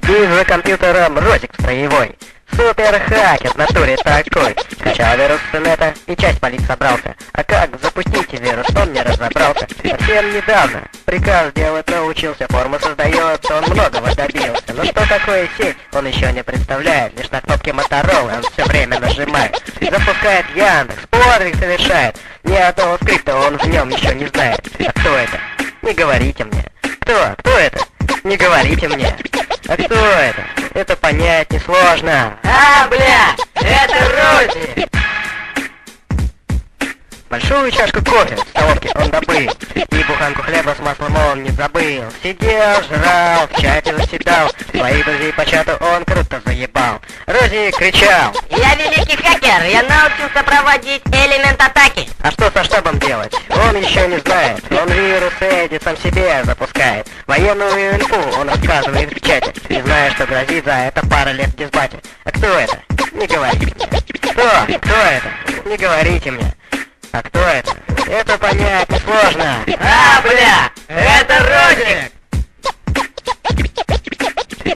И за компьютером ротик строевой. Супер-хакер в натуре такой. Скачал вирус с инета и часть полить собрался. А как запустить вирус, он не разобрался. Совсем недавно приказ делать научился. Форму создает, он многого добился. Но что такое сеть, он еще не представляет. Лишь на кнопке Motorola он все время нажимает. Запускает Яндекс, подвиг совершает. Ни одного скрипта он в нем еще не знает. А кто это? Не говорите мне. Кто это? Не говорите мне. А кто это? Это понять несложно. Бля, это Руди! Большую чашку кофе в столовке он добыл. И буханку хлеба с маслом он не забыл. Сидел, жрал, в чате заседал. Своих друзей по чату он круто заебал. Рози кричал: Я великий хакер, я научился проводить элемент атаки. а что со штабом делать? Он еще не знает. Он вирусы эти сам себе запускает. Военную инфу он рассказывает в чате. Не зная, что грозит за это пара лет в дисбате. А кто это? Не говорите мне. Кто это? Не говорите мне. А кто это? Это понять несложно.